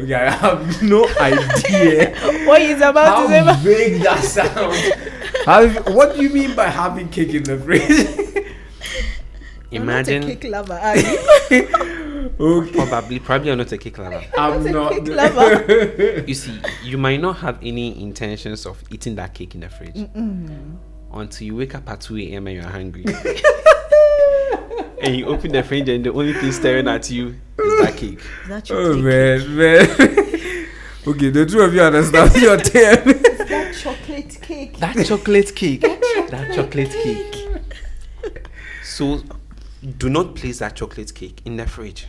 Okay, I have no idea What he's about to say. how vague that sounds. What do you mean by having cake in the fridge? Imagine. You're not a cake lover, are you? Okay. Probably you're not a cake lover. I'm not. Cake lover. You see, you might not have any intentions of eating that cake in the fridge until you wake up at 2 a.m. and you're hungry. And you open the fridge and the only thing staring at you is that cake. That's your Oh cake. man. Okay, the two of you understand your term. That chocolate cake. That chocolate cake. That chocolate cake. So, do not place that chocolate cake in the fridge.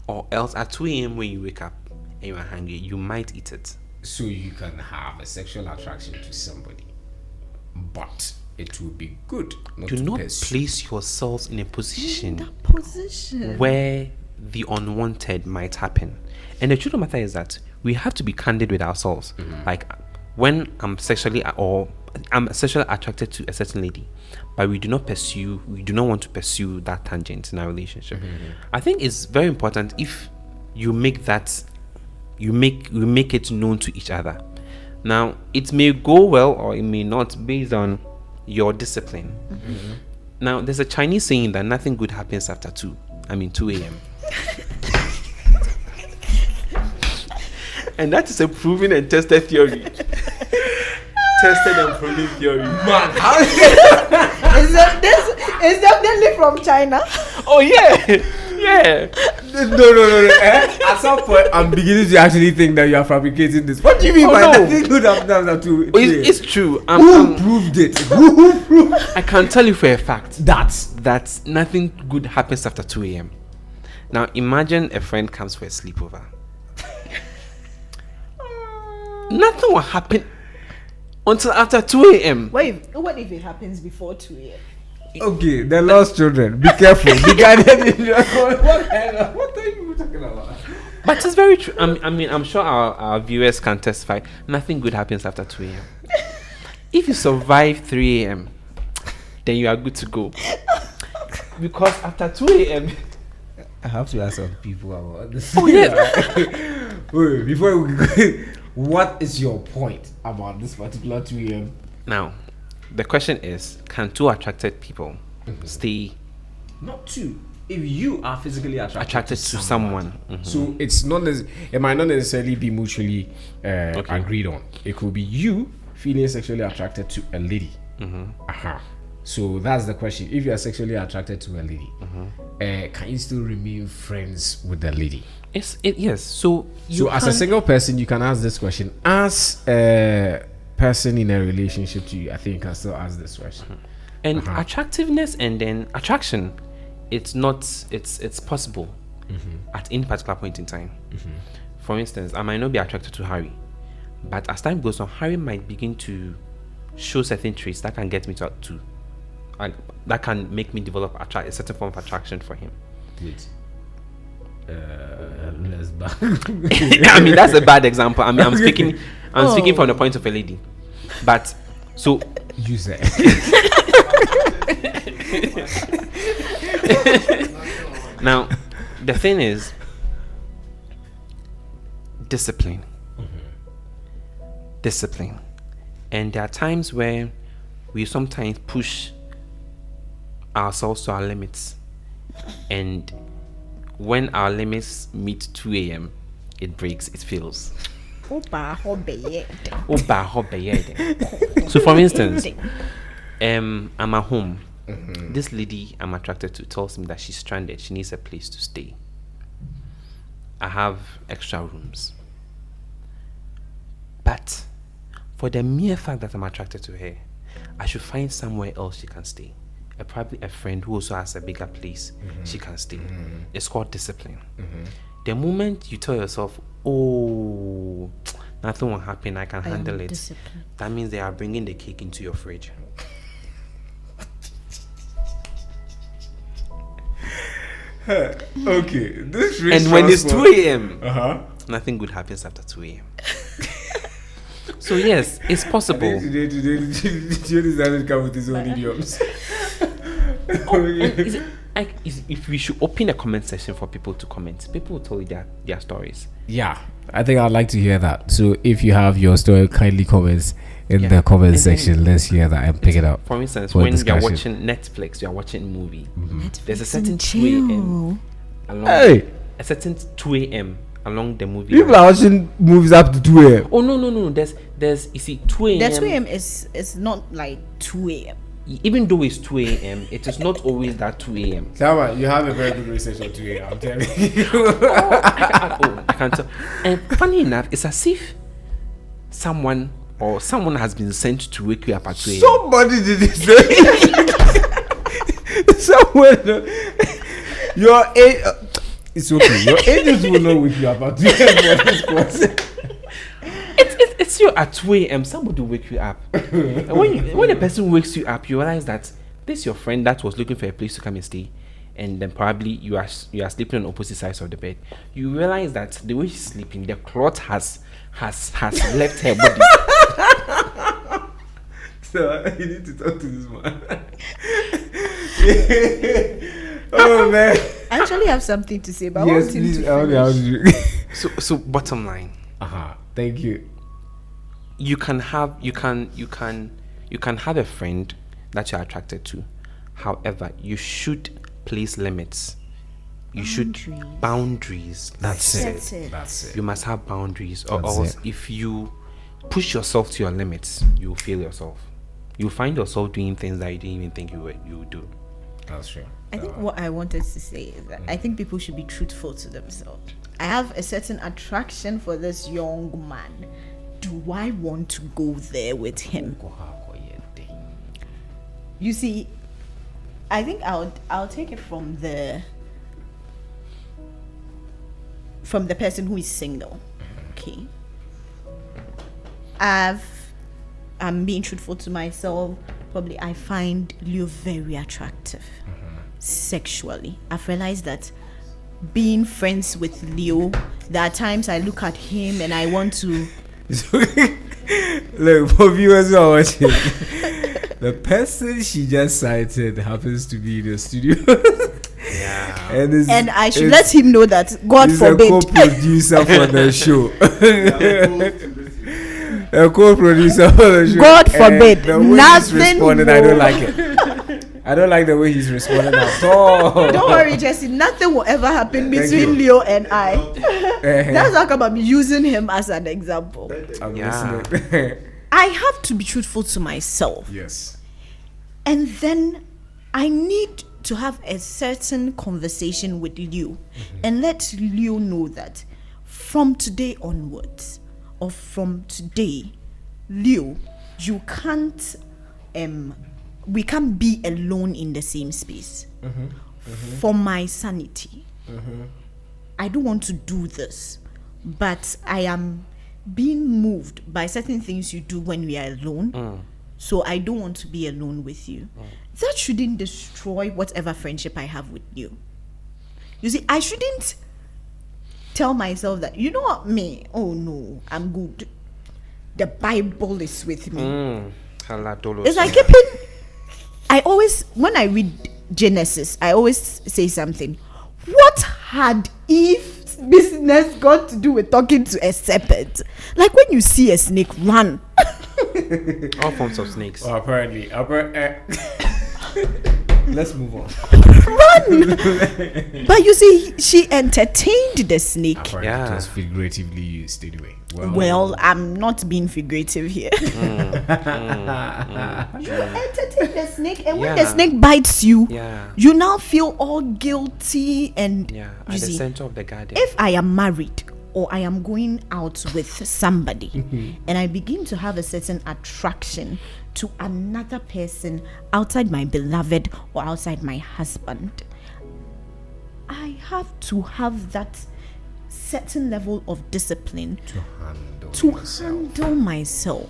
Or else at 2 a.m. when you wake up and you are hungry, you might eat it. So you can have a sexual attraction to somebody, but it will be good not Do to not pursue. place yourselves in a position That position. where the unwanted might happen. And the truth of the matter is that we have to be candid with ourselves. Like when I'm sexually attracted to a certain lady, but we do not want to pursue that tangent in our relationship. I think it's very important if you make that, you make it known to each other. Now, it may go well or it may not based on your discipline. Now, there's a Chinese saying that nothing good happens after 2 a.m. And that is a proven and tested theory. Tested and proven theory. Man, how Is definitely from China. Oh yeah. Yeah. No. At some point, I'm beginning to actually think that you are fabricating this. What do you mean by no. nothing good happens to It's true. Who proved it? Who proved I can tell you for a fact that? nothing good happens after 2 a.m. Now imagine a friend comes for a sleepover. Nothing will happen until after 2 a.m. What if it happens before 2 a.m.? Okay, the lost children. Be careful. Be guided. What are you talking about? But it's very true. I'm sure our viewers can testify. Nothing good happens after 2 a.m. If you survive 3 a.m., then you are good to go. Because after 2 a.m., I have to ask some people about this. oh yes. Wait, before we go, what is your point about this particular 2 a.m.? Now, the question is: can two attracted people stay Not two. If you are physically attracted to someone? So it's not it might not necessarily be mutually agreed on. It could be you feeling sexually attracted to a lady. So that's the question. If you are sexually attracted to a lady, can you still remain friends with the lady? Yes. So As a single person, you can ask this question. As a person in a relationship to you, I think you can still ask this question. And attractiveness and then attraction, it's possible at any particular point in time. For instance, I might not be attracted to Harry, but as time goes on, Harry might begin to show certain traits that can get me to that can make me develop a certain form of attraction for him. Wait. Let's back. I mean, that's a bad example. I mean, I'm speaking from the point of a lady, but so You say. now the thing is discipline, and there are times where we sometimes push ourselves to our limits, and when our limits meet 2 a.m., it breaks, it fails. So for instance, I'm at home. This lady I'm attracted to tells me that she's stranded, she needs a place to stay. I have extra rooms, but for the mere fact that I'm attracted to her, I should find somewhere else she can stay. Probably a friend who also has a bigger place she can stay. It's called discipline. The moment you tell yourself, oh, nothing will happen, I can handle it, disciplined. that means they are bringing the cake into your fridge. Okay, this And when it's 2 a.m., nothing good happens after 2 a.m. So yes, it's possible. Today decided to come with his own idioms. And is it, like, if we should open a comment section for people to comment, people will tell you their stories. Yeah, I think I'd like to hear that. So if you have your story, kindly comments in Yeah. the comment And section. then- Let's hear that and pick it up. For instance, for when you're discussion. watching Netflix, you're watching a movie. There's a Netflix certain and 2 a.m. chill. along Hey, a certain 2 a.m. along the movie. people line. are watching movies up to 2 a.m. Oh no. There's you see 2 a.m. The 2 a.m. is not like 2 a.m. Even though it's 2 a.m., it is not always that 2 a.m. Sama, you have a very good research on 2 a.m. I'm telling you. I can't tell. And funny enough, it's as if someone has been sent to wake you up at 2 a.m. Somebody did this. Someone, your age. It's okay. Your agents will not wake you up at 2 a.m. for this course. It's you at 2 a.m. Somebody will wake you up. And when a person wakes you up, you realize that this your friend that was looking for a place to come and stay, and then probably you are sleeping on opposite sides of the bed. You realize that the way she's sleeping, the cloth has left her body. So you need to talk to this man. Oh man. I actually have something to say, but I Yes, want him please. to finish. So bottom line, Thank you. you can have a friend that you're attracted to. However, you should place limits. You should boundaries. That's it. That's it. You must have boundaries, or That's else it. if you push yourself to your limits, you'll fail yourself. You'll find yourself doing things that you didn't even think you would do. That's true. I think what I wanted to say is that I think people should be truthful to themselves. I have a certain attraction for this young man. Do I want to go there with him? You see, I think I'll take it from the person who is single. Okay. I'm being truthful to myself. Probably I find Leo very attractive sexually. I've realized that being friends with Leo, there are times I look at him and I want to. Look, for viewers who are watching, the person she just cited happens to be in the studio. Yeah. and I should let him know that God he's forbid. a co-producer for the show. A co-producer for the show. God And forbid. the way he's Nothing responding, I don't more. like it. I don't like the way he's responding at all. Don't worry, Jesse. Nothing will ever happen Thank between you. Leo and I. Eh, That's how come I'm using him as an example. I'm Yeah. listening. I have to be truthful to myself. Yes. And then I need to have a certain conversation with Leo and let Leo know that from today onwards, or from today, Leo, you can't we can't be alone in the same space. For my sanity, I don't want to do this, but I am being moved by certain things you do when we are alone. So I don't want to be alone with you. That shouldn't destroy whatever friendship I have with you. You see, I shouldn't tell myself that, you know what, me, oh no, I'm good. The Bible is with me. It's like I always, when I read Genesis, I always say something. What had Eve's business got to do with talking to a serpent? Like when you see a snake, run. All forms of snakes. Oh, apparently. Let's move on. Run. But you see, she entertained the snake. Apparently, Yeah. it was figuratively used anyway. Well, I'm not being figurative here. You entertain the snake, and when the Yeah. snake bites you, Yeah. you now feel all guilty. And Yeah. you At the see, center of the garden. if I am married or I am going out with somebody and I begin to have a certain attraction to another person outside my beloved or outside my husband, I have to have that certain level of discipline to handle myself.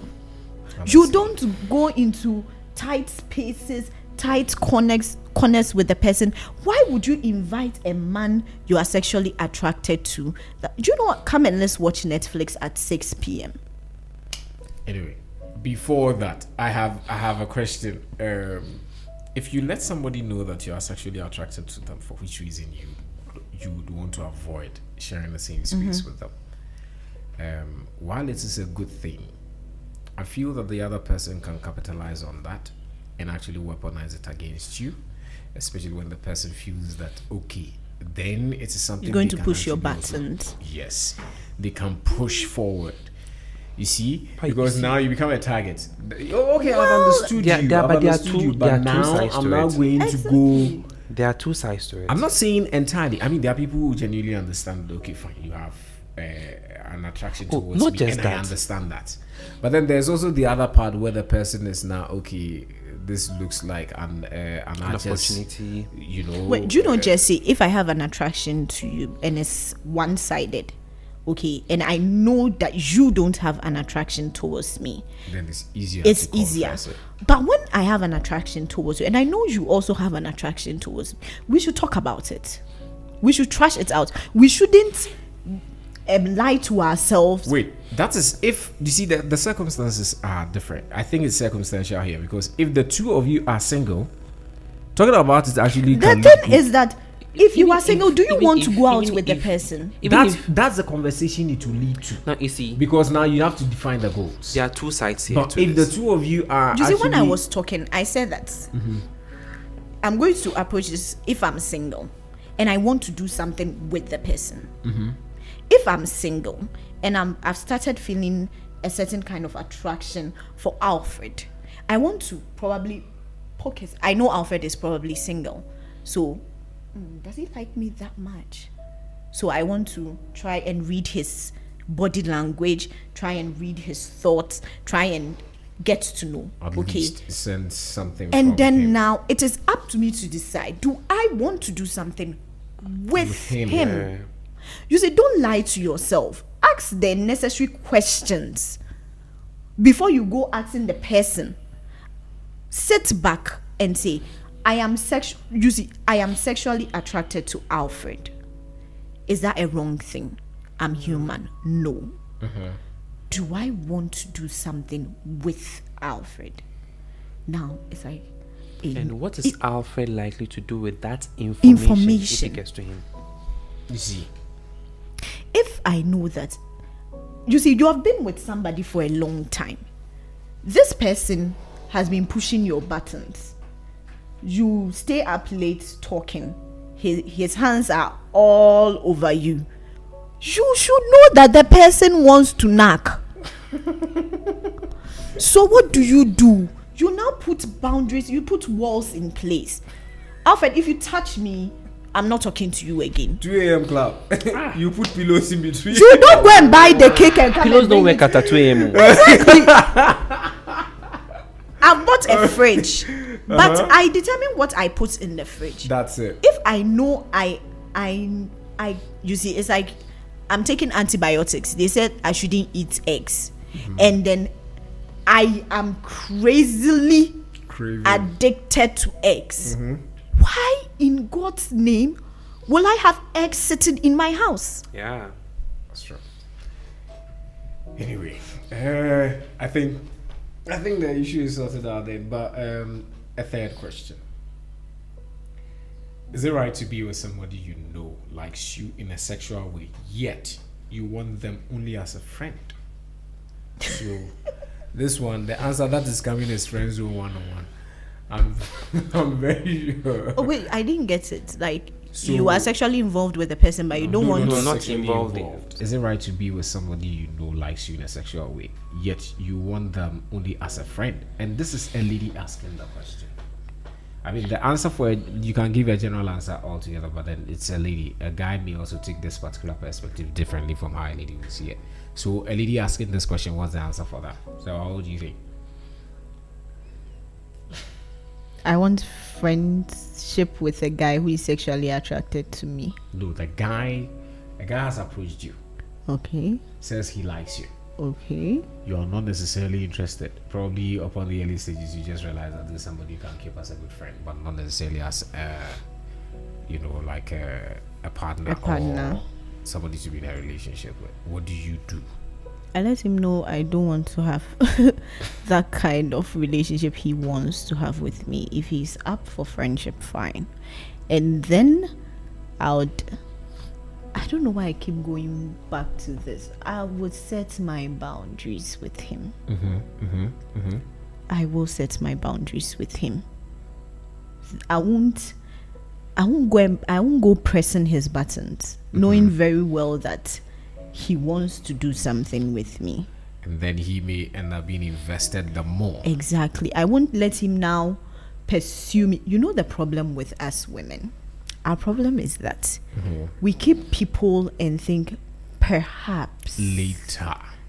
You don't go into tight spaces, tight corners with the person. Why would you invite a man you are sexually attracted to? Do you know what? Come and let's watch Netflix at 6 p.m. Anyway, before that, I have a question. if you let somebody know that you are sexually attracted to them, for which reason you would want to avoid sharing the same space with them, while it is a good thing, I feel that the other person can capitalize on that and actually weaponize it against you, especially when the person feels that, okay, then it is something you're going they to can push your actually buttons. yes, they can push forward. You see, But because you see- now you become a target. Okay, I've understood there- you. there- I've but there are understood two- you, there are but two now sides I'm to now it. going to go. There are two sides to it. I'm not saying entirely. I mean, there are people who genuinely understand. Okay, fine, you have an attraction towards not me, just and that. I understand that. But then there's also the other part where the person is now okay. This looks like an opportunity. You know. Wait, do you know, Jesse, if I have an attraction to you and it's one-sided, okay, and I know that you don't have an attraction towards me, then it's easier. it's to easier. confess it. But when I have an attraction towards you, and I know you also have an attraction towards me, we should talk about it. We should trash it out. We shouldn't lie to ourselves. Wait, that is if you see that the circumstances are different. I think it's circumstantial here because if the two of you are single, talking about it actually The can thing lead is that if you Even are single, do you even want to if- go out even with the if- person? Even if, that's the conversation it will lead to now you see, because now you have to define the goals. there are two sides here. But to if this. the two of you are You see, when I actually- was talking, I said that I'm going to approach this if I'm single and I want to do something with the person. If I'm single and I've started feeling a certain kind of attraction for Alfred, I want to probably poke his. I know Alfred is probably single, so does he like me that much? So I want to try and read his body language, try and read his thoughts, try and get to know. at Okay. least send something And from then him. now it is up to me to decide, do I want to do something with him? Yeah. You see, don't lie to yourself. Ask the necessary questions before you go asking the person. Sit back and say, I am sexually attracted to Alfred. Is that a wrong thing? I'm human. No. Do I want to do something with Alfred? Now it's like, And what is Alfred likely to do with that information if it gets to him? You see, if I know that, you see, you have been with somebody for a long time, this person has been pushing your buttons, you stay up late talking, his hands are all over you, you should know that the person wants to knock. So what do? You now put boundaries, you put walls in place. Alfred, if you touch me, I'm not talking to you again. 2 a.m. club. You put pillows in between. You don't go and buy the cake and come Pillows and don't bring work it. at 2 a.m. I've bought a fridge, but I determine what I put in the fridge. That's it. If I know I you see, it's like I'm taking antibiotics. They said I shouldn't eat eggs, and then I am crazily Craving. addicted to eggs. Why in God's name will I have eggs sitting in my house? Yeah. That's true. Anyway, I think the issue is sorted out then. But a third question: is it right to be with somebody you know likes you in a sexual way, yet you want them only as a friend? So this one, the answer that is coming is friend zone 101. I'm very sure. Oh wait, I didn't get it. Like So- you are sexually involved with the person, but you don't want no, to. not sexually involved. Is it right to be with somebody you know likes you in a sexual way, yet you want them only as a friend? And this is a lady asking the question. I mean, the answer for it, you can give a general answer altogether, but then it's a lady. A guy may also take this particular perspective differently from how a lady will see it. So a lady asking this question, what's the answer for that? So how do you think? I want friendship with a guy who is sexually attracted to me. No, a guy has approached you, Okay. says he likes you. Okay. You are not necessarily interested. Probably upon the early stages, you just realize that this is somebody you can keep as a good friend, but not necessarily as like a partner, A partner. or somebody to be in a relationship with. What do you do? I let him know I don't want to have that kind of relationship he wants to have with me. If he's up for friendship, fine. And then I don't know why I keep going back to this. I would set my boundaries with him. I will set my boundaries with him. I won't go pressing his buttons, knowing very well that he wants to do something with me. And then he may end up being invested the more. Exactly. I won't let him now pursue me. You know the problem with us women? Our problem is that we keep people and think perhaps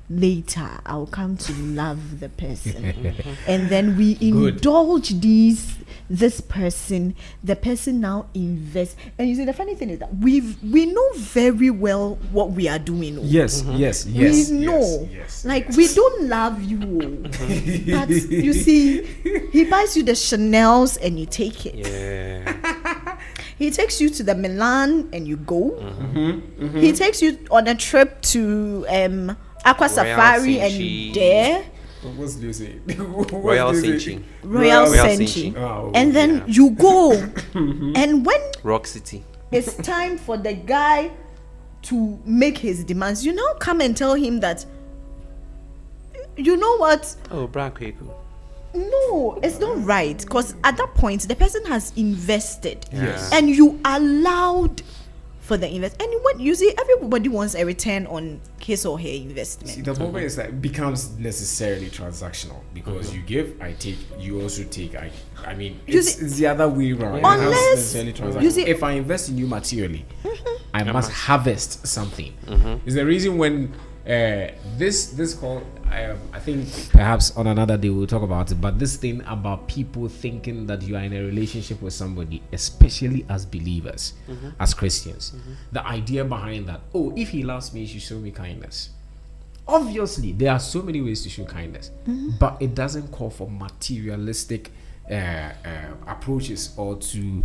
later I'll come to love the person. And then we indulge this person. The person now invests. And you see, the funny thing is that we know very well what we are doing. Yes. We know. Like, we don't love you. But you see, he buys you the Chanels and you take it. Yeah. He takes you to the Milan and you go. He takes you on a trip to Aqua Safari and you dare. What's do you say? Royal Senchi. Royal Senchi. Oh, and then you go. And when Rock City. it's time for the guy to make his demands, you now come and tell him that, you know what? Oh, Black people. No, it's not right, because at that point the person has invested. Yes. And you allowed for the invest. And when you see, everybody wants a return on his or her investment. See, the problem is that it becomes necessarily transactional, because you give, I take, you also take. I mean, it's the other way around. Unless- It becomes necessarily transactional. you see- If I invest in you materially, I must harvest something. It's the reason when this call, I think perhaps on another day we'll talk about it, but this thing about people thinking that you are in a relationship with somebody, especially as believers, as Christians, the idea behind that, oh, if he loves me, he should show me kindness. Obviously, there are so many ways to show kindness, but it doesn't call for materialistic approaches, or to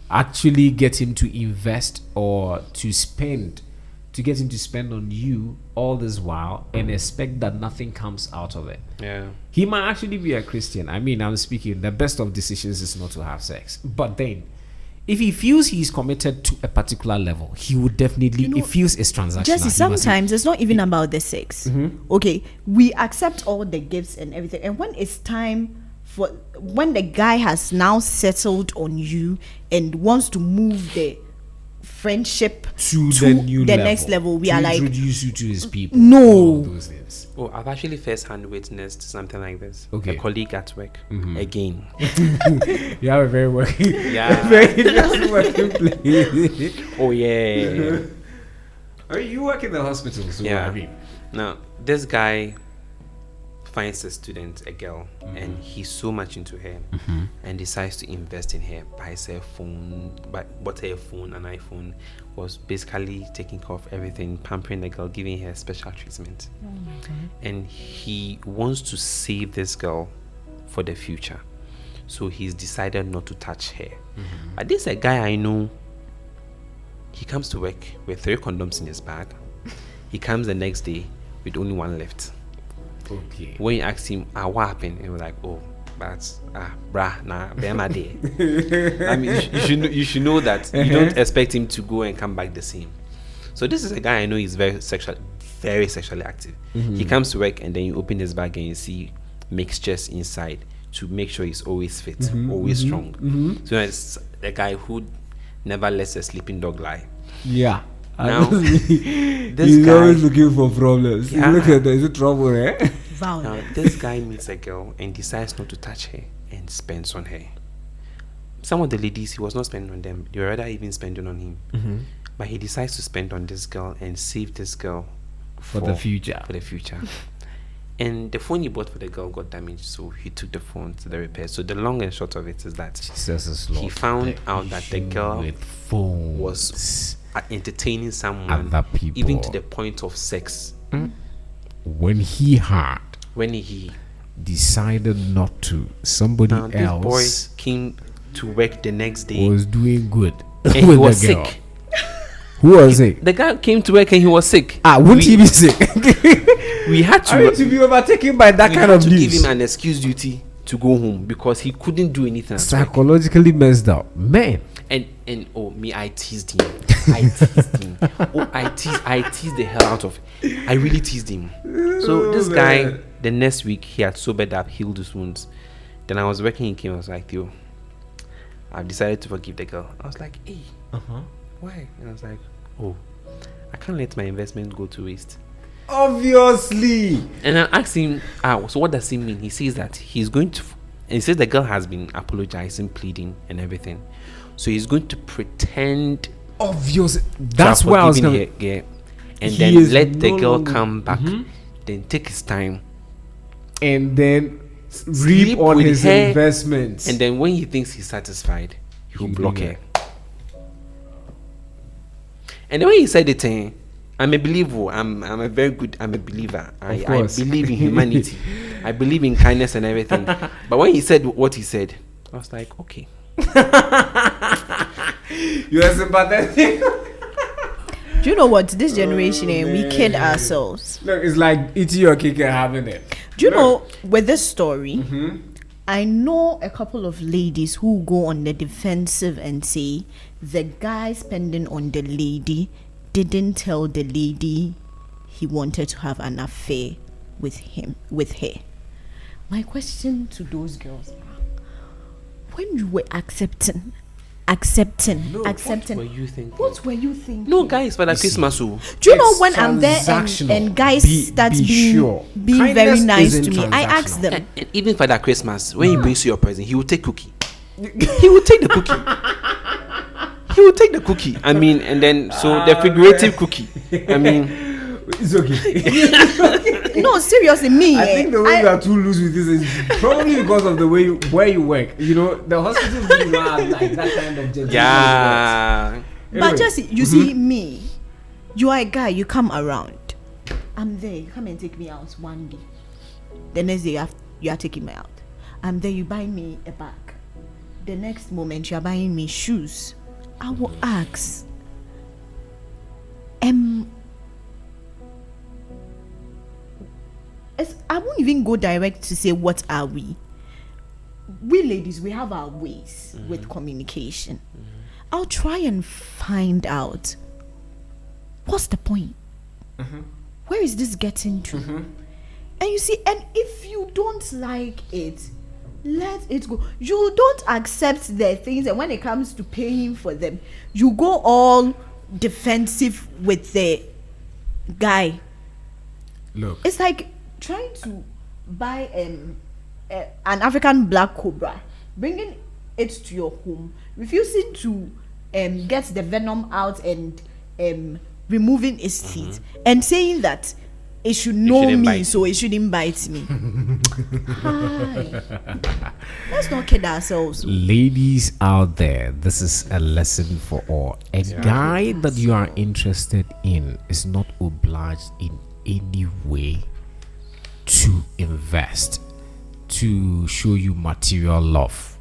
actually get him to invest or to spend, to get him to spend on you all this while and expect that nothing comes out of it. Yeah. He might actually be a Christian. I mean, I'm speaking, the best of decisions is not to have sex. But then, if he feels he's committed to a particular level, he would definitely, it feels it's transactional. Jesse, sometimes it's not even about the sex. Okay, we accept all the gifts and everything, and when it's time for, when the guy has now settled on you and wants to move the friendship to the new level, next level, we to are like, introduce you to his people. No. All those things. Oh, I've actually first-hand witnessed something like this. Okay. A colleague at work. Again. You have a very working, Yeah. very interesting working place. Oh, yeah. I mean, you work in the hospital, so Yeah. I mean, Now, this guy finds a student, a girl, and he's so much into her and decides to invest in her, buys her a phone, bought her a phone, an iPhone, was basically taking care of everything, pampering the girl, giving her special treatment. And he wants to save this girl for the future. So he's decided not to touch her. But this is a guy I know. He comes to work with 3 condoms in his bag. He comes the next day with only 1 left. okay. When you ask him, what happened? He was like, oh, but brah, nah, Bema day. I mean, you should know that you don't expect him to go and come back the same. So this is a guy I know is very sexually active. He comes to work and then you open his bag and you see mixtures inside to make sure he's always fit, always strong. So it's a guy who never lets a sleeping dog lie. Yeah. Now, this He's guy, always looking for problems. Yeah. Look at that. Is it trouble, eh? now violent. this guy meets a girl and decides not to touch her and spends on her. Some of the ladies, he was not spending on them. They were rather even spending on him. But he decides to spend on this girl and save this girl For the future. For the future. And the phone he bought for the girl got damaged, so he took the phone to the repair. So the long and short of it is that he found out that the girl with phones was entertaining someone, other people, even to the point of sex. When he decided not to, somebody Now this else boy came to work the next day was doing good and with he the was girl. sick. Who was it? The guy came to work and he was sick. Wouldn't he be sick? we had to be overtaken by that we kind had of to news. give him an excuse duty to go home because he couldn't do anything at work. Psychologically messed up, man. And oh me, I teased him. I teased the hell out of him. I really teased him. So this guy, the next week he had sobered up, healed his wounds. Then I was working, he came, I was like, yo, I've decided to forgive the girl. I was like, hey, why? And I was like, oh, I can't let my investment go to waste. Obviously. And I asked him, so what does it mean? He says that he's going to, and he says the girl has been apologizing, pleading, and everything. So he's going to pretend. Obviously. That's why I was going to. Yeah. And then let the girl come back. Then take his time. And then reap on his investments. And then when he thinks he's satisfied, he will block her. And then when he said it, I'm a believer. I'm a believer. I believe in humanity. I believe in kindness and everything. But when he said what he said, I was like, okay. You are sympathetic. Do you know what? This generation, we kid ourselves. Look, it's like eating your cake and having it. Do you know, with this story, I know a couple of ladies who go on the defensive and say the guy spending on the lady didn't tell the lady he wanted to have an affair with her. My question to those girls are, when you were accepting. What were you thinking? No, guys, for that Christmas. Do you know when I'm there and guys start being very nice to me? I ask them. And even for that Christmas, when he brings you your present, he will take cookie. He will take the cookie. I mean, and then so the figurative cookie. I mean. It's okay. No, seriously, me. I think the way you are too loose with this is probably because of the way where you work. You know, the hospital do not have like that kind of gentleman. Yeah. Anyway. But just you see me, you are a guy. You come around. I'm there. You come and take me out one day. The next day you are taking me out. I'm there. You buy me a bag. The next moment you are buying me shoes. I will ask. I won't even go direct to say what are we. We ladies, we have our ways with communication. I'll try and find out what's the point. Where is this getting to? And you see, and if you don't like it, let it go. You don't accept their things, and when it comes to paying for them, you go all defensive with the guy. Look, it's like trying to buy an African black cobra, bringing it to your home, refusing to get the venom out and removing its teeth, and saying that it should know me, so it shouldn't bite me. Hi. Let's not kid ourselves. Ladies out there, this is a lesson for all. A guy that you are interested in is not obliged in any way to invest, to show you material love.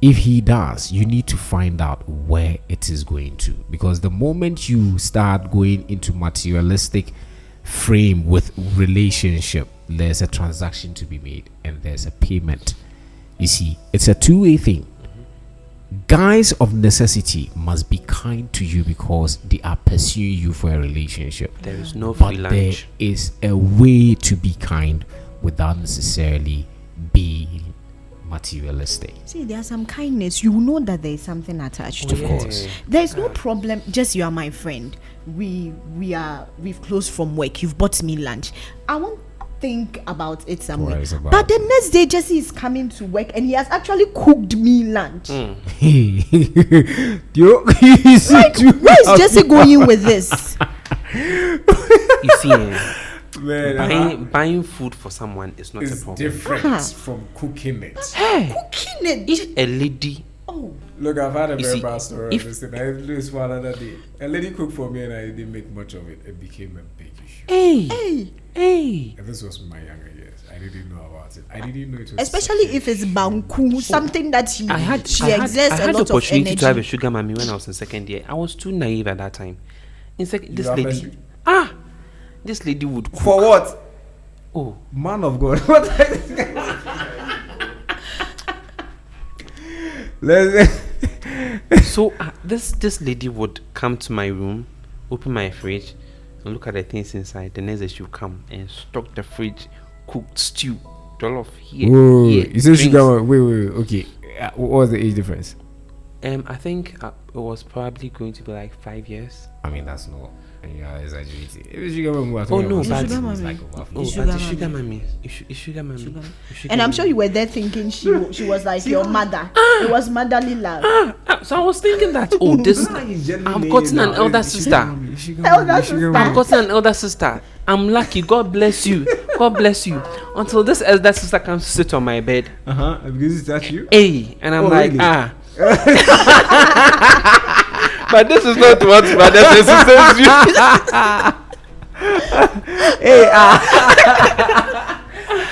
If he does, you need to find out where it is going to, because the moment you start going into materialistic frame with relationship, there's a transaction to be made and there's a payment. You see, it's a two-way thing. Guys of necessity must be kind to you because they are pursuing you for a relationship. There is no free lunch. There is a way to be kind without necessarily being materialistic. See, there's some kindness. You know that there is something attached. Of course. There is no problem. Just you are my friend. We've closed from work. You've bought me lunch. I won't think about it somewhere. But the next day, Jesse is coming to work and he has actually cooked me lunch. Where is Jesse going with this? You see, man, buying food for someone is not a problem. Different from cooking it. Cooking it. If a lady. Look, I've had a very bad story of this thing. I did this one other day. A lady cooked for me and I didn't make much of it. It became a big issue. Hey. And this was my younger years. I didn't know about it. I didn't know it was. Especially if it's banku, something that she exerts a lot of energy. I had the opportunity to have a sugar mommy when I was in second year. I was too naive at that time. This lady would cook. For what? Oh, man of God. What? so this lady would come to my room, open my fridge, and look at the things inside. The next day she would come and stock the fridge, cooked stew, jollof here. Whoa, here, you said she drinks. got wait, okay. What was the age difference? I think it was probably going to be like 5 years. I mean, that's not. Yeah, exaggerating. If she got one, Oh, no, but- but Sugar it's mommy. like over oh, Sugar but the mommy. sugar mommy. Sugar mommy. Sugar. Sugar And I'm mommy. sure you were there thinking she was like your mother. It was motherly love. So I was thinking that, oh, this, I've gotten an elder sister. Elder sister. I've gotten an elder sister. I'm lucky. God bless you. God bless you. Until this elder sister comes to sit on my bed. Because it's that you. Hey, and I'm Oh, like, really? But this is not what brothers and sisters do.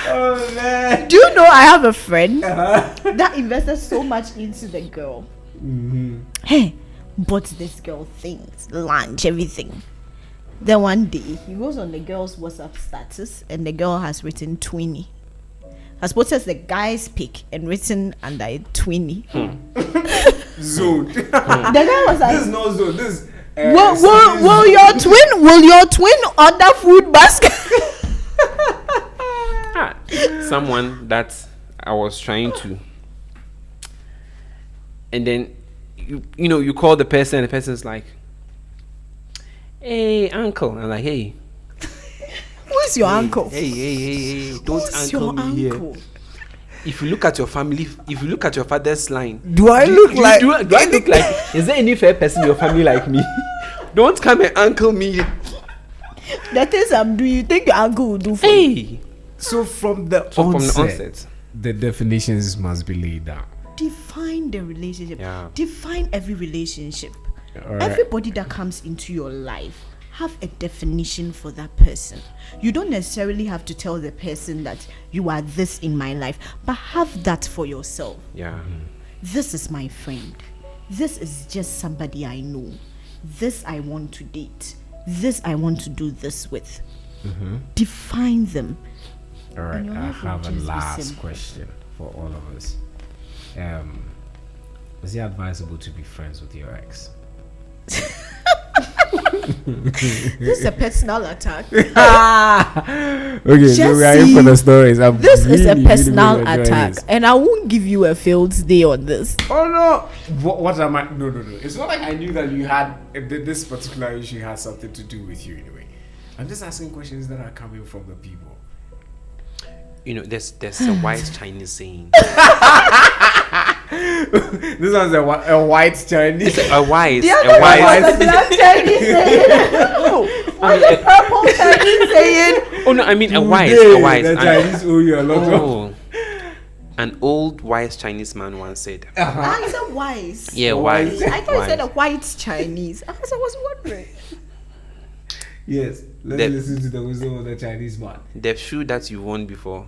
Oh man. Do you know I have a friend that invested so much into the girl? Hey, bought this girl things, lunch, everything. Then one day he goes on the girl's WhatsApp status and the girl has written 20. Has posted the guy's pic and written under it 20. Zone. The guy was like, This is not zone. This is. will your twin order food basket? Someone that I was trying to, and then you call the person, and the person's like, "Hey, uncle," I'm like, "Hey, Who's your uncle? hey, don't Who's uncle your me uncle? here." If you look at your family, if you look at your father's line, Do I look like? do I look like? Is there any fair person in your family like me? Don't come and uncle me. The things I'm doing, you think your uncle will do for you? Hey, So from the from the onset, onset, the definitions must be laid down. Define the relationship. Yeah. Define every relationship. All right. Everybody that comes into your life, have a definition for that person. You don't necessarily have to tell the person that you are this in my life, but have that for yourself. yeah. This is my friend. This is just somebody I know. This I want to date. This I want to do this with. Define them. All right, And your I life will have a just be last simple. question for all of us. Is it advisable to be friends with your ex? This is a personal attack. Okay, so we are in for the stories. This is a really personal enjoying attack, this. and I won't give you a field day on this. Oh no! What am I? No. It's not like I knew that you had this particular issue had something to do with you anyway. I'm just asking questions that are coming from the people. There's a wise Chinese saying. This one's a white Chinese. A wise. The A other one wise. was a black Chinese saying. What's the purple Chinese saying? Oh no, I mean a wise. Today, A wise. The Chinese owe you a lot of. Oh. An old wise Chinese man once said. Ah, is that wise? Yeah, wise. I thought you said a Wise. white Chinese. I was wondering. Yes, let's The- listen to the wisdom of the Chinese man. The shoe that you worn before.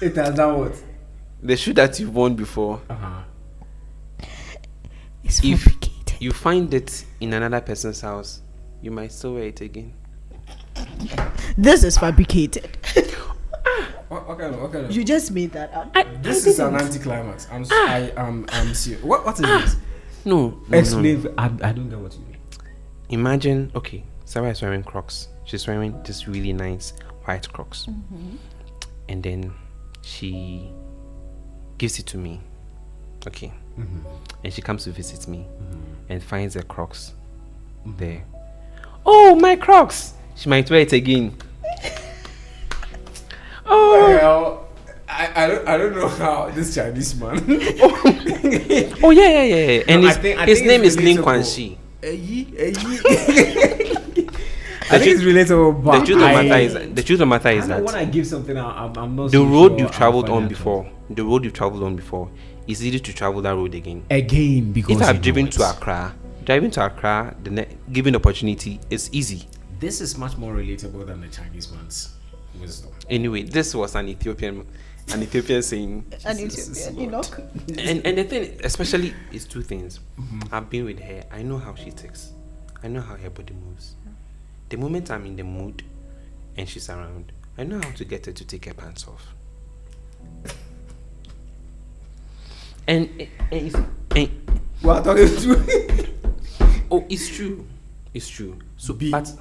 It has done what? The shoe that you've worn before. It's If fabricated. you find it in another person's house, you might still wear it again. This is fabricated. What kind of? You just made that up. This is an anticlimax. I'm serious. What is this? No. Explain. I don't get what you mean. Imagine, okay, Sarah is wearing Crocs. She's wearing this really nice white Crocs. And then she gives it to me. Okay. And she comes to visit me and finds the Crocs there. Oh, my Crocs! She might wear it again. Oh, Well, I don't know how this Chinese man. oh yeah. And No, his, I think his name it's is Lin Quan relatable. Shi. I think it's relatable, but The truth of the matter is when that I give something out, I'm not the so road sure you've I'll traveled find on out. before, it's easy to travel that road again. Again, because If I've you driven know to it. Accra, given opportunity, it's easy. This is much more relatable than the Chinese man's wisdom. Anyway, this was an Ethiopian saying. And Jesus you know, And the thing, especially, is two things. I've been with her. I know how she ticks. I know how her body moves. the moment I'm in the mood and she's around, I know how to get her to take her pants off. and What are talking to? Oh, it's true. It's true. So, Be but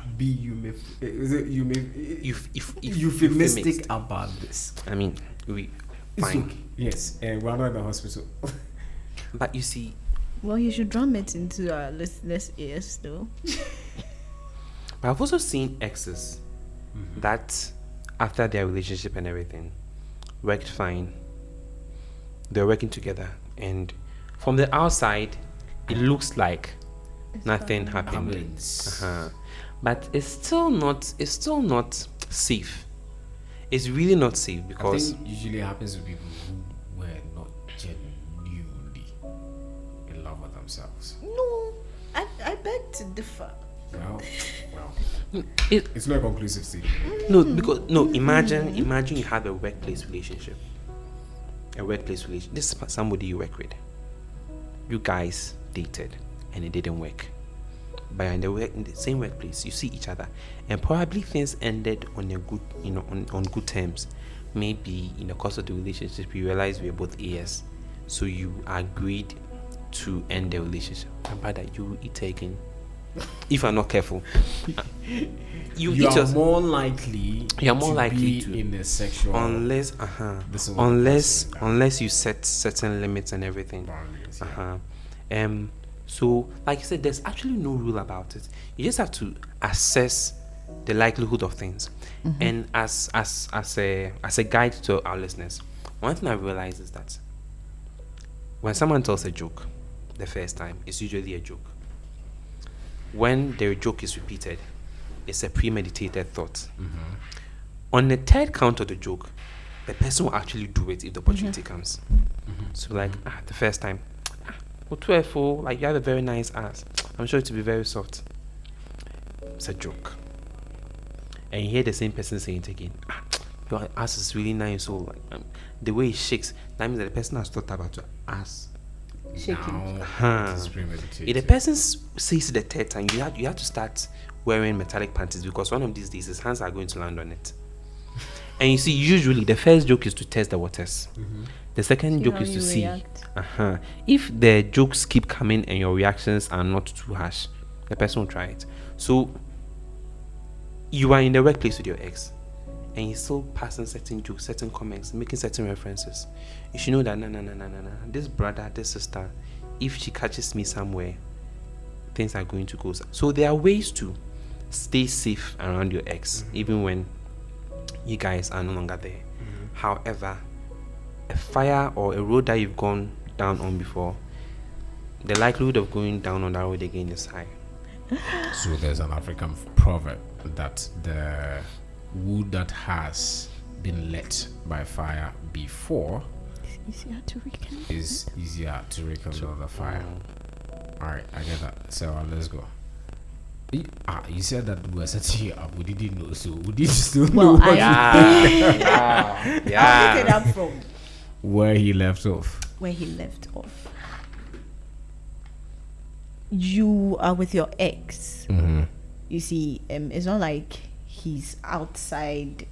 euphemistic about this. I mean, we It's fine. okay. Yes, and we're not in the hospital. But you see, Well, you should drum it into our listeners' ears, though. I've also seen exes that after their relationship and everything worked fine. They're working together, and from the outside, it looks like nothing happened. But it's still not safe. It's really not safe, I because think usually happens to people who were not genuinely in love with themselves. No, I beg to differ. Well, it, it's not a conclusive statement. imagine you have a workplace relationship. This is somebody you work with. You guys dated and it didn't work. But in the same workplace, you see each other, and probably things ended on a good, on good terms. Maybe in the course of the relationship, you realize we are both AS, so you agreed to end the relationship. And by that, you will eat again. If I'm not careful, You are more likely to be in a sexual unless you set certain limits and everything. boundaries, So like you said, there's actually no rule about it. You just have to assess the likelihood of things. And as a guide to our listeners, one thing I realized is that when someone tells a joke the first time, it's usually a joke. When the joke is repeated, it's a premeditated thought. On the third count of the joke, the person will actually do it if the opportunity comes. So like the first time, like you have a very nice ass, I'm sure it will be very soft. It's a joke. And you hear the same person saying it again. Your ass is really nice. So like the way it shakes, that means that the person has thought about your ass Shaking. Now, it is premeditated. if the person says it the third time, you have to start wearing metallic panties, because one of these days his hands are going to land on it. And you see, usually the first joke is to test the waters. The second joke is to see if the jokes keep coming and your reactions are not too harsh, the person will try it. So you are in the workplace with your ex, and he's still passing certain jokes, certain comments, making certain references. You should know that no, this brother, this sister, if she catches me somewhere, things are going to go. So there are ways to stay safe around your ex, even when you guys are no longer there. However, a fire or a road that you've gone down on before, the likelihood of going down on that road again is high. So there's an African proverb that the wood that has been lit by fire before is easier to rekindle the fire. Alright, I get that. So let's go. You said that we were setting you up. We didn't know, so we did still know Well, Yeah. I'll pick it up from where he left off. where he left off. You are with your ex. You see, it's not like he's outside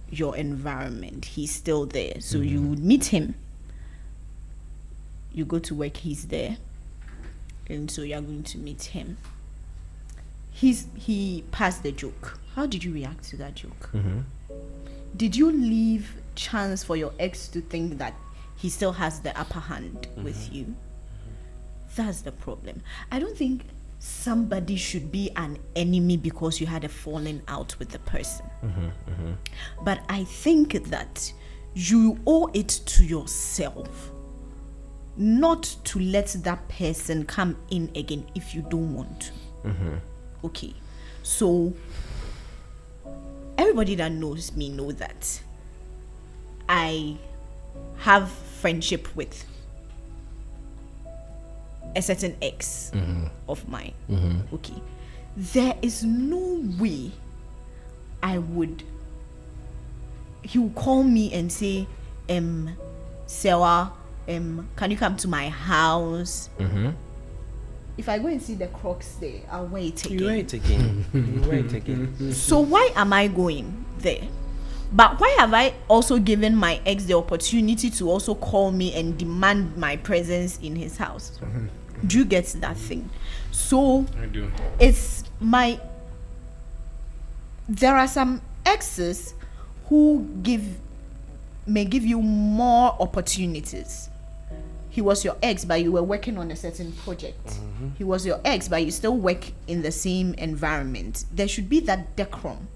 your environment. He's still there. So you would meet him. You go to work, he's there. And so you're going to meet him. He passed the joke. How did you react to that joke? Did you leave chance for your ex to think that he still has the upper hand with you? That's the problem. I don't think somebody should be an enemy because you had a falling out with the person. But I think that you owe it to yourself not to let that person come in again if you don't want to. Okay, so everybody that knows me know that I have friendship with a certain ex of mine. Okay, there is no way he will call me and say, Sewa, can you come to my house? if I go and see the Crocs there, I'll wear it again. You wear it again. You wear it again. So why am I going there? But why have I also given my ex the opportunity to also call me and demand my presence in his house? Do you get that thing? So I do. it's there are some exes who may give you more opportunities. He was your ex, but you were working on a certain project. He was your ex, but you still work in the same environment. There should be that decorum,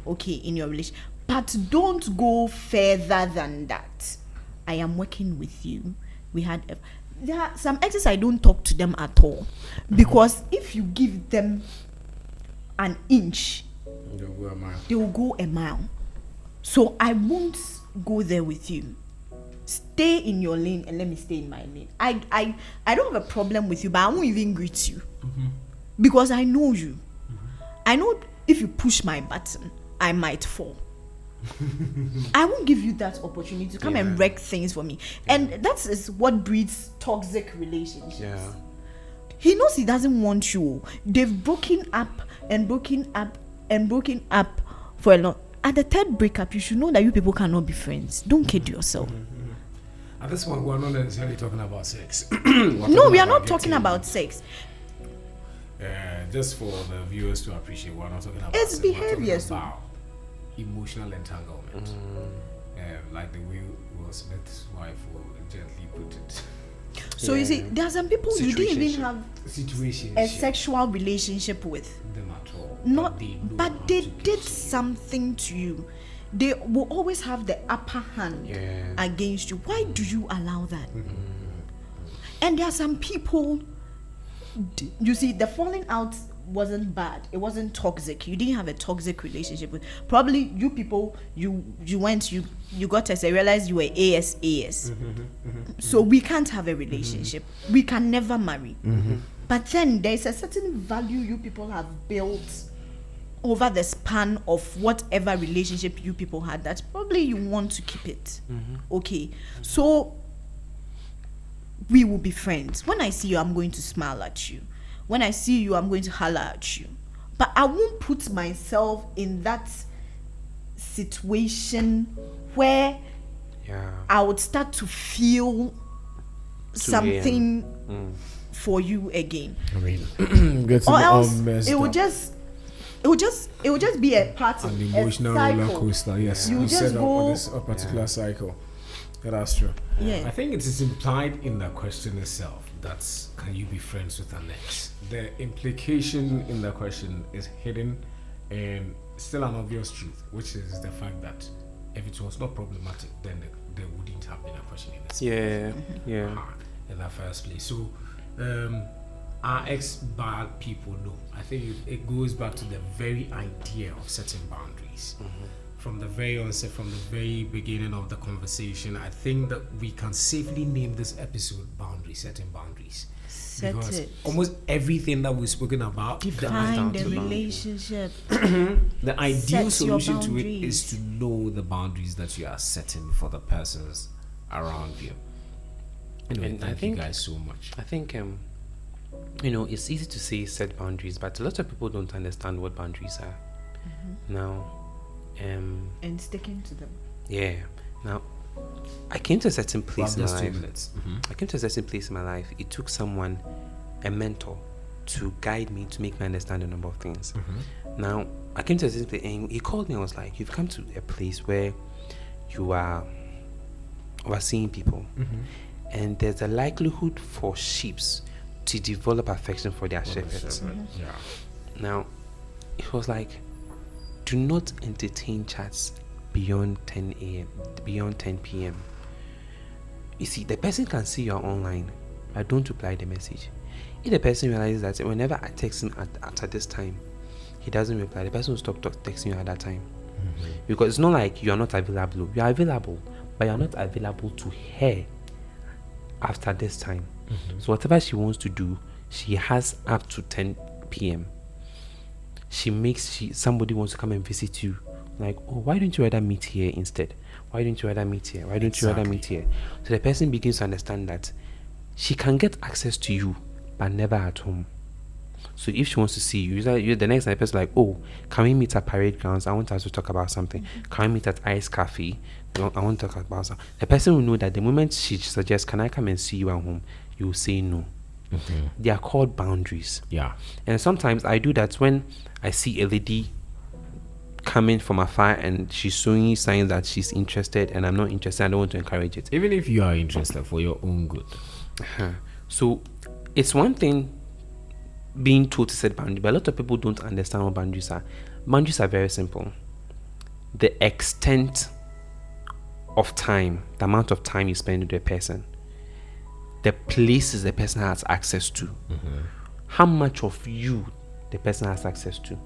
okay, in your relationship. But don't go further than that. I am working with you. There are some exes I don't talk to them at all, because if you give them an inch, they will go a mile. So I won't go there with you. Stay in your lane and let me stay in my lane. I don't have a problem with you, but I won't even greet you, because I know you. I know if you push my button, I might fall. I won't give you that opportunity to come and wreck things for me. And that is what breeds toxic relationships. Yeah. He knows he doesn't want you. They've broken up for a long. At the third breakup, you should know that you people cannot be friends. Don't kid yourself. At this point, we're not necessarily talking about sex. No, we are not talking about sex. Just for the viewers to appreciate, we're not talking about It's sex. behavior, We're talking about emotional entanglement. Like the way Will Smith's wife will gently put it. So you see, there are some people you didn't even have Situation a sexual relationship with. them at all. But they did something to you. They will always have the upper hand against you. Why do you allow that? And there are some people, you see, the falling out wasn't bad. It wasn't toxic. You didn't have a toxic relationship with. Probably you people, you got us. I realized you were AS. So we can't have a relationship. We can never marry. But then there's a certain value you people have built over the span of whatever relationship you people had that probably you want to keep it. Okay. So we will be friends. When I see you, I'm going to smile at you. When I see you, I'm going to holler at you. But I won't put myself in that situation where I would start to feel something for you again. I mean, or else it would just be a part of an emotional roller coaster. Yes, you just set up go on this particular cycle. Yeah, that's true. Yeah. I think it is implied in the question itself that can you be friends with an ex? The implication in the question is hidden and still an obvious truth, which is the fact that if it was not problematic, then there wouldn't have been a question in this. In the first place. So are ex bad people? No. I think it goes back to the very idea of setting boundaries. From the very onset, from the very beginning of the conversation, I think that we can safely name this episode setting boundaries. Because almost everything that we've spoken about, define the relationship. The ideal solution to it boundaries. is to know the boundaries that you are setting for the persons around you. Anyway, And thank you guys so much. I think it's easy to say set boundaries, but a lot of people don't understand what boundaries are. Now, And sticking to them. Now, I came to a certain place in my Just 2 life. minutes. I came to a certain place in my life. It took someone, a mentor, to guide me to make me understand a number of things. Now, I came to a certain place, and he called me and was like, "You've come to a place where you are overseeing people, and there's a likelihood for sheep to develop affection for their shepherds." Now, it was like, do not entertain chats beyond 10 p.m. You see, the person can see you're online, but don't reply the message. If the person realizes that whenever I text him at this time, he doesn't reply, the person will stop texting you at that time. Because it's not like you are not available. You are available, but you are not available to her after this time. So whatever she wants to do, she has up to 10 p.m. Somebody wants to come and visit you, like, oh, why don't you rather meet here instead? Why don't you rather meet here? So the person begins to understand that she can get access to you but never at home. So if she wants to see you, the next time the person like, oh, can we meet at parade grounds? I want us to talk about something. Can we meet at Ice Cafe? I want to talk about something. The person will know that the moment she suggests, can I come and see you at home? You will say no. They are called boundaries. Yeah. And sometimes I do that when I see a lady coming from afar and she's showing signs that she's interested and I'm not interested. I don't want to encourage it. Even if you are interested for your own good. So it's one thing being told to set boundaries, but a lot of people don't understand what boundaries are. Boundaries are very simple. The extent of time, the amount of time you spend with a person, the places the person has access to, how much of you the person has access to.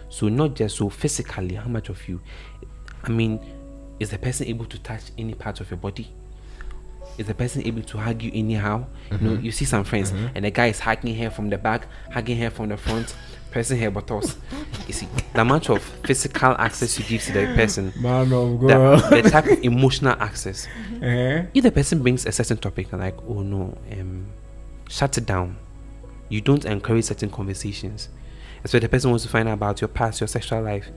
So not just so physically, how much of you. I mean, is the person able to touch any part of your body? Is the person able to hug you anyhow? You know, you see some friends and the guy is hugging her from the back, hugging her from the front, pressing her buttocks. You see, the amount of physical access you give to the person, Man of God. the type of emotional access. If the person brings a certain topic, like, oh no, shut it down. You don't encourage certain conversations. And so the person wants to find out about your past, your sexual life,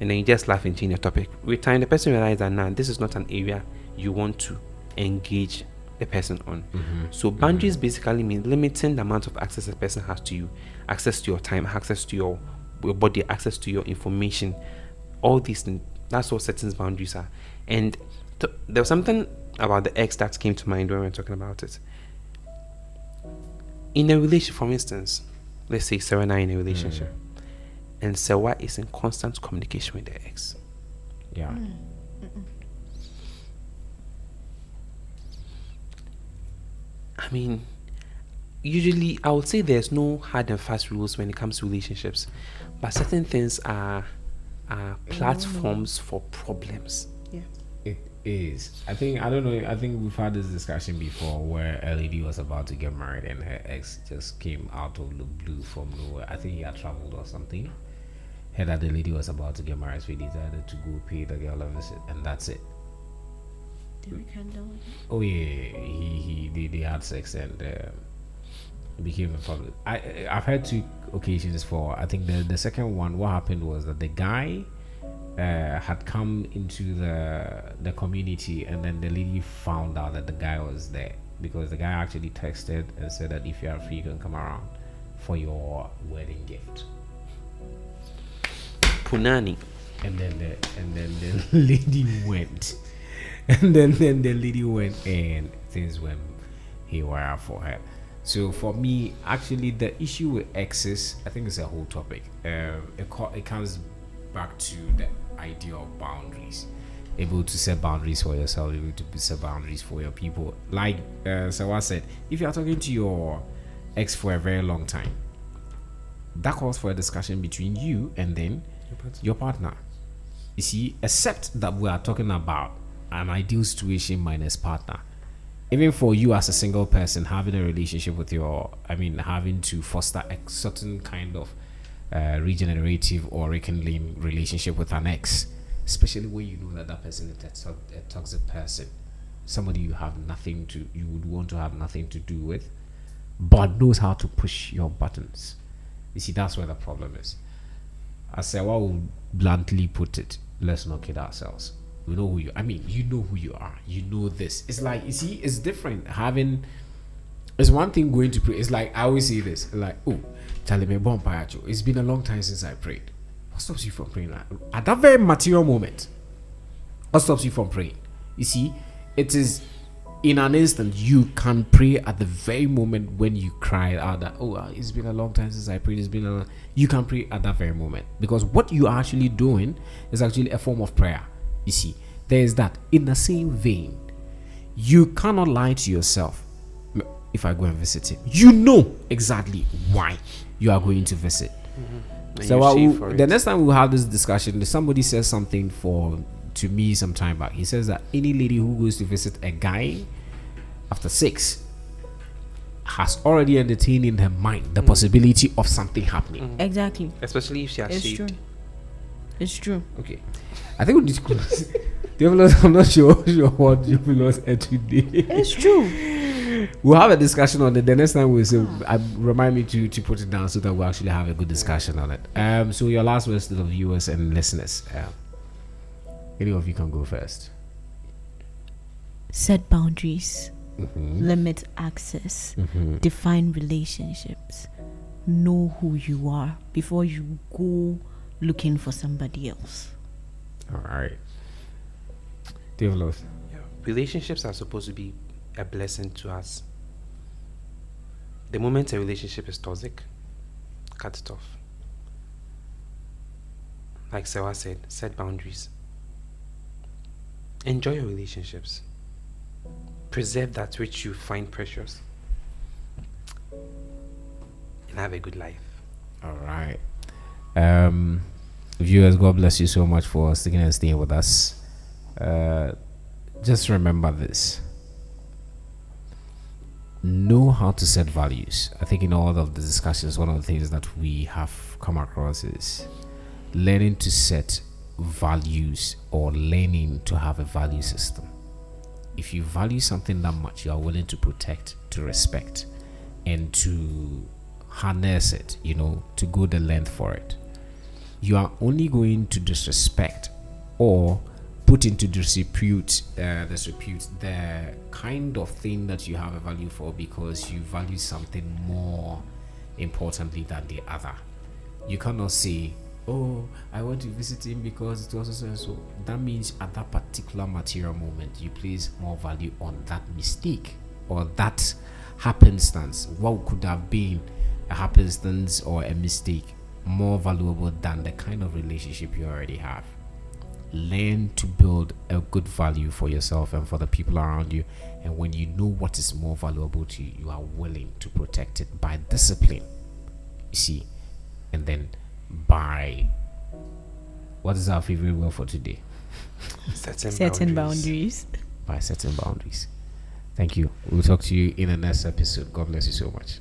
and then you just laugh and change your topic. With time, the person realizes that now this is not an area you want to engage the person on. So boundaries basically mean limiting the amount of access a person has to you, access to your time, access to your body, access to your information, all these things. That's what certain boundaries are. And there was something about the ex that came to mind when we were talking about it. In a relationship, for instance, let's say Sarah and I in a relationship, and Sarah is in constant communication with the ex. Yeah. I mean, usually I would say there's no hard and fast rules when it comes to relationships, but certain things are platforms for problems. Yeah. It is. I don't know. I think we've had this discussion before where a lady was about to get married and her ex just came out of the blue from nowhere. I think he had traveled or something. Heard that the lady was about to get married, so he decided to go pay the girl a visit, and that's it. Did we handle it? Oh yeah, they had sex and it became a problem. I've had 2 occasions for. I think the second one. What happened was that the guy had come into the community, and then the lady found out that the guy was there because the guy actually texted and said that if you are free, you can come around for your wedding gift. Punani. And then the lady went. And then the lady went and things went haywire for her. So for me, actually, the issue with exes, I think it's a whole topic. It comes back to the idea of boundaries. Able to set boundaries for yourself, able to set boundaries for your people. Like Sawa said, if you are talking to your ex for a very long time, that calls for a discussion between you and then your partner. You see, except that we are talking about an ideal situation minus partner. Even for you as a single person having a relationship with having to foster a certain kind of regenerative or rekindling relationship with an ex, especially when you know that person is a toxic person, somebody you would want to have nothing to do with, but knows how to push your buttons. You see, that's where the problem is. As Sewa would bluntly put it, let's not kid ourselves. We know who you know who you are. You know this. It's like, you see, it's different. It's one thing going to pray. It's like, I always say this, like, oh, Charlie, me bon payacho. It's been a long time since I prayed. What stops you from praying? Like, at that very material moment, what stops you from praying? You see, it is in an instant. You can pray at the very moment when you cry out that, oh, it's been a long time since I prayed. You can pray at that very moment, because what you are actually doing is actually a form of prayer. You see, there is that. In the same vein, you cannot lie to yourself. If I go and visit him, you know exactly why you are going to visit. So the next time we'll have this discussion, somebody says something to me some time back. He says that any lady who goes to visit a guy after 6 has already entertained in her mind the possibility of something happening. Exactly. Especially if she has shaved. True. It's true. Okay. I think we need to close. I'm not sure what you will today. It's true. We'll have a discussion on it. The next time we'll say, remind me to put it down so that we'll actually have a good discussion on it. So your last words to the viewers and listeners. Any of you can go first. Set boundaries, limit access, define relationships, know who you are before you go looking for somebody else. All right. Develop. Yeah. Relationships are supposed to be a blessing to us. The moment a relationship is toxic, cut it off. Like Sewa said, set boundaries. Enjoy your relationships. Preserve that which you find precious. And have a good life. All right. Viewers, God bless you so much for sticking and staying with us. Just remember this. Know how to set values. I think in all of the discussions, one of the things that we have come across is learning to set values or learning to have a value system. If you value something that much, you are willing to protect, to respect, and to harness it, to go the length for it. You are only going to disrespect or put into disrepute the kind of thing that you have a value for because you value something more importantly than the other. You cannot say, oh, I want to visit him because it was so and so. That means at that particular material moment, you place more value on that mistake or that happenstance. What could have been a happenstance or a mistake more valuable than the kind of relationship you already have? Learn to build a good value for yourself and for the people around you. And when you know what is more valuable to you, you are willing to protect it by discipline. You see, and then by what is our favorite word for today? Certain boundaries. By setting boundaries. Thank you. We'll talk to you in the next episode. God bless you so much.